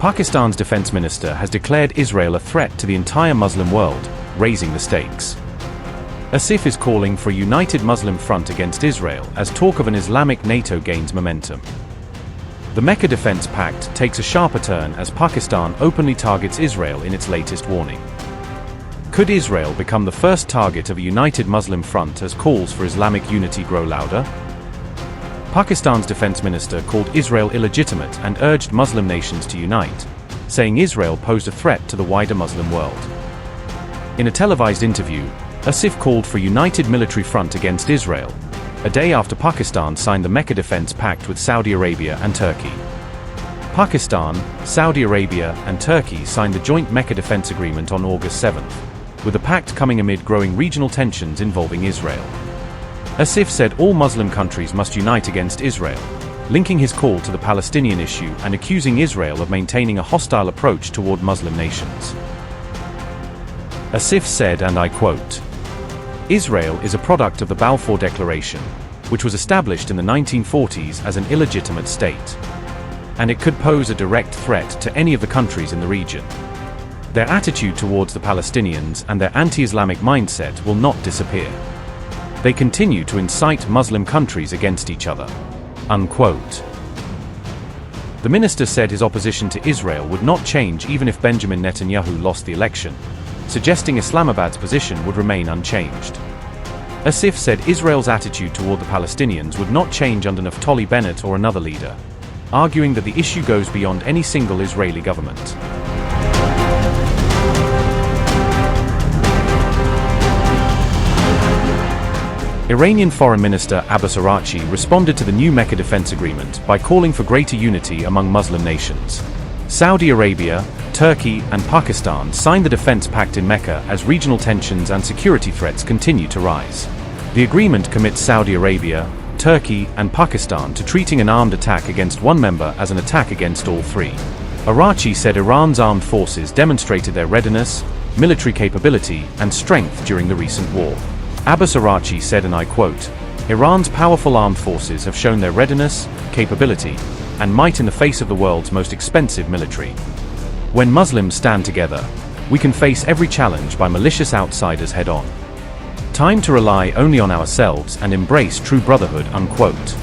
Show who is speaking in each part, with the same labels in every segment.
Speaker 1: Pakistan's defense minister has declared Israel a threat to the entire Muslim world, raising the stakes. Asif is calling for a united Muslim front against Israel as talk of an Islamic NATO gains momentum. The Mecca Defense Pact takes a sharper turn as Pakistan openly targets Israel in its latest warning. Could Israel become the first target of a united Muslim front as calls for Islamic unity grow louder? Pakistan's defense minister called Israel illegitimate and urged Muslim nations to unite, saying Israel posed a threat to the wider Muslim world. In a televised interview, Asif called for a united military front against Israel, a day after Pakistan signed the Mecca Defense Pact with Saudi Arabia and Turkey. Pakistan, Saudi Arabia, and Turkey signed the joint Mecca Defense Agreement on August 7th, with the pact coming amid growing regional tensions involving Israel. Asif said all Muslim countries must unite against Israel, linking his call to the Palestinian issue and accusing Israel of maintaining a hostile approach toward Muslim nations. Asif said, and I quote, "Israel is a product of the Balfour Declaration, which was established in the 1940s as an illegitimate state. And it could pose a direct threat to any of the countries in the region. Their attitude towards the Palestinians and their anti-Islamic mindset will not disappear. They continue to incite Muslim countries against each other." Unquote. The minister said his opposition to Israel would not change even if Benjamin Netanyahu lost the election, suggesting Islamabad's position would remain unchanged. Asif said Israel's attitude toward the Palestinians would not change under Naftali Bennett or another leader, arguing that the issue goes beyond any single Israeli government. Iranian Foreign Minister Abbas Araghchi responded to the new Mecca Defense Agreement by calling for greater unity among Muslim nations. Saudi Arabia, Turkey, and Pakistan signed the Defense Pact in Mecca as regional tensions and security threats continue to rise. The agreement commits Saudi Arabia, Turkey, and Pakistan to treating an armed attack against one member as an attack against all three. Araghchi said Iran's armed forces demonstrated their readiness, military capability, and strength during the recent war. Abbas Araghchi said, and I quote, "Iran's powerful armed forces have shown their readiness, capability, and might in the face of the world's most expensive military. When Muslims stand together, we can face every challenge by malicious outsiders head-on. Time to rely only on ourselves and embrace true brotherhood." Unquote.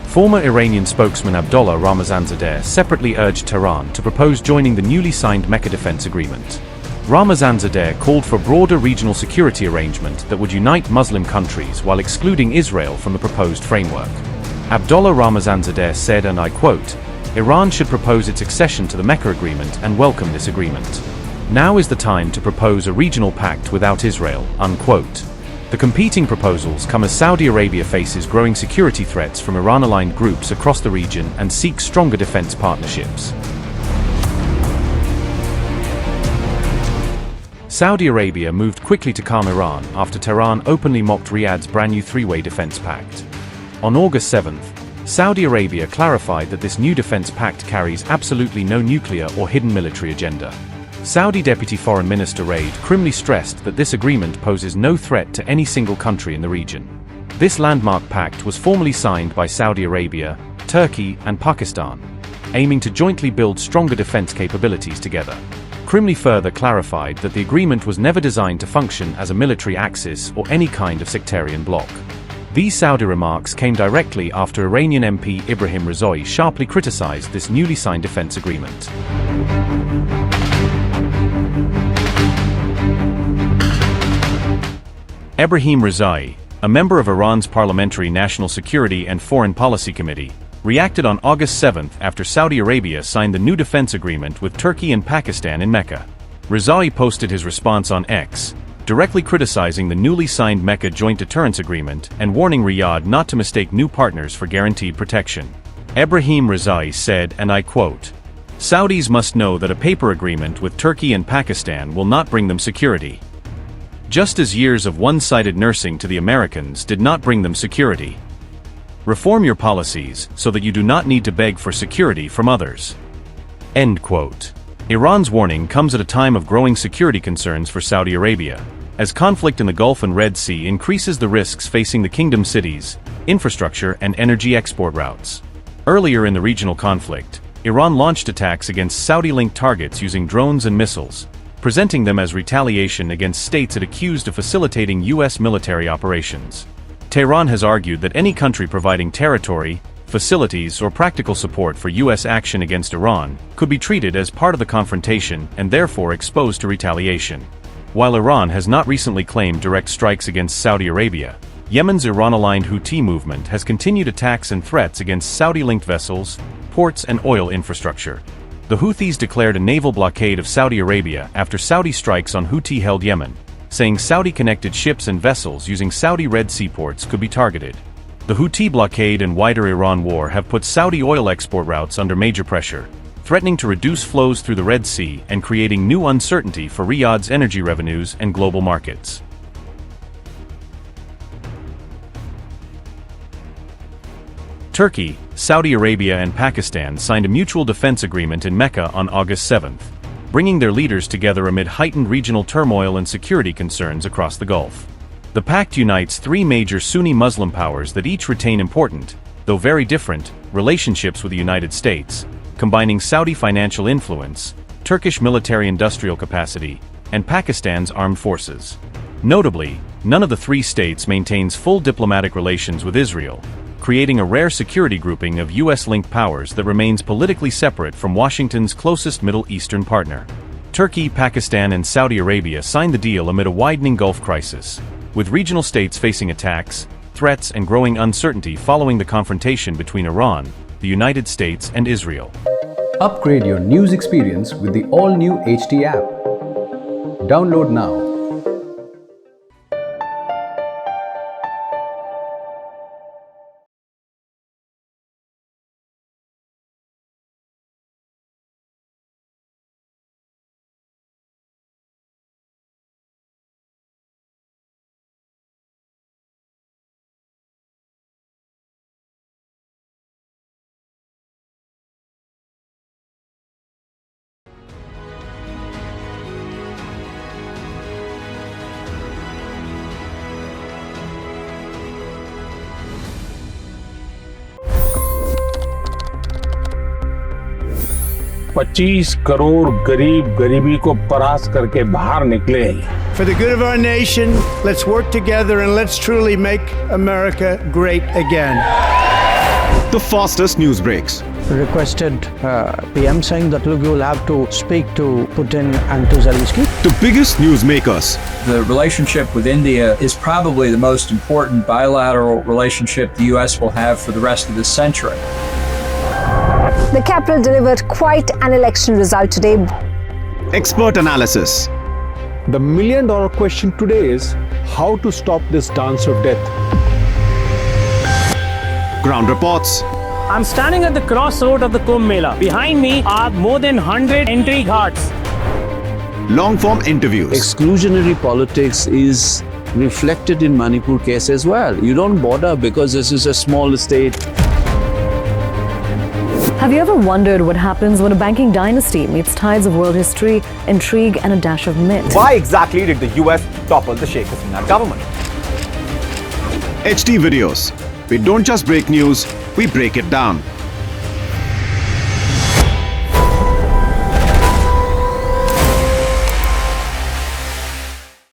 Speaker 1: Former Iranian spokesman Abdollah Ramazanzadeh separately urged Tehran to propose joining the newly signed Mecca Defense Agreement. Ramazanzadeh called for a broader regional security arrangement that would unite Muslim countries while excluding Israel from the proposed framework. Abdollah Ramazanzadeh said, and I quote, "Iran should propose its accession to the Mecca Agreement and welcome this agreement. Now is the time to propose a regional pact without Israel." Unquote. The competing proposals come as Saudi Arabia faces growing security threats from Iran-aligned groups across the region and seeks stronger defense partnerships. Saudi Arabia moved quickly to calm Iran after Tehran openly mocked Riyadh's brand new three-way defense pact. On August 7th, Saudi Arabia clarified that this new defense pact carries absolutely no nuclear or hidden military agenda. Saudi Deputy Foreign Minister Raid Krimli stressed that this agreement poses no threat to any single country in the region. This landmark pact was formally signed by Saudi Arabia, Turkey, and Pakistan, aiming to jointly build stronger defense capabilities together. Krimli further clarified that the agreement was never designed to function as a military axis or any kind of sectarian bloc. These Saudi remarks came directly after Iranian MP Ibrahim Razoui sharply criticized this newly signed defense agreement. Ibrahim Razoui, a member of Iran's Parliamentary National Security and Foreign Policy Committee, reacted on August 7th after Saudi Arabia signed the new defense agreement with Turkey and Pakistan in Mecca. Razoui posted his response on X, directly criticizing the newly signed Mecca Joint Deterrence Agreement and warning Riyadh not to mistake new partners for guaranteed protection. Ibrahim Razoui said, and I quote, "Saudis must know that a paper agreement with Turkey and Pakistan will not bring them security. Just as years of one-sided nursing to the Americans did not bring them security. Reform your policies so that you do not need to beg for security from others." End quote. Iran's warning comes at a time of growing security concerns for Saudi Arabia, as conflict in the Gulf and Red Sea increases the risks facing the kingdom's cities, infrastructure, and energy export routes. Earlier in the regional conflict, Iran launched attacks against Saudi-linked targets using drones and missiles, presenting them as retaliation against states it accused of facilitating U.S. military operations. Tehran has argued that any country providing territory, facilities, or practical support for U.S. action against Iran could be treated as part of the confrontation and therefore exposed to retaliation. While Iran has not recently claimed direct strikes against Saudi Arabia, Yemen's Iran-aligned Houthi movement has continued attacks and threats against Saudi-linked vessels, ports, and oil infrastructure. The Houthis declared a naval blockade of Saudi Arabia after Saudi strikes on Houthi-held Yemen, saying Saudi-connected ships and vessels using Saudi Red Sea ports could be targeted. The Houthi blockade and wider Iran war have put Saudi oil export routes under major pressure, threatening to reduce flows through the Red Sea and creating new uncertainty for Riyadh's energy revenues and global markets. Turkey, Saudi Arabia and Pakistan signed a mutual defense agreement in Mecca on August 7, bringing their leaders together amid heightened regional turmoil and security concerns across the Gulf. The pact unites three major Sunni Muslim powers that each retain important, though very different, relationships with the United States, combining Saudi financial influence, Turkish military-industrial capacity, and Pakistan's armed forces. Notably, none of the three states maintains full diplomatic relations with Israel, creating a rare security grouping of U.S.-linked powers that remains politically separate from Washington's closest Middle Eastern partner. Turkey, Pakistan, and Saudi Arabia signed the deal amid a widening Gulf crisis, with regional states facing attacks, threats, and growing uncertainty following the confrontation between Iran, the United States, and Israel.
Speaker 2: Upgrade your news experience with the all-new HT app. Download now.
Speaker 3: $25 crore गरीब गरीबी को परास्त करके बाहर निकले।
Speaker 4: For the good of our nation, let's work together and let's truly make America great again.
Speaker 5: The fastest news breaks.
Speaker 6: Requested PM saying that look, you will have to speak to Putin and to Zelensky.
Speaker 5: The biggest newsmakers.
Speaker 7: The relationship with India is probably the most important bilateral relationship the U.S. will have for the rest of this century.
Speaker 8: The capital delivered quite an election result today.
Speaker 5: Expert analysis.
Speaker 9: The million-dollar question today is how to stop this dance of death.
Speaker 5: Ground reports.
Speaker 10: I'm standing at the crossroad of the Kumbh Mela. Behind me are more than 100 entry ghats.
Speaker 5: Long-form interviews.
Speaker 11: Exclusionary politics is reflected in Manipur case as well. You don't bother because this is a small state.
Speaker 12: Have you ever wondered what happens when a banking dynasty meets tides of world history, intrigue, and a dash of myth?
Speaker 13: Why exactly did the US topple the Sheikh Hasina government?
Speaker 5: HT videos. We don't just break news, we break it down.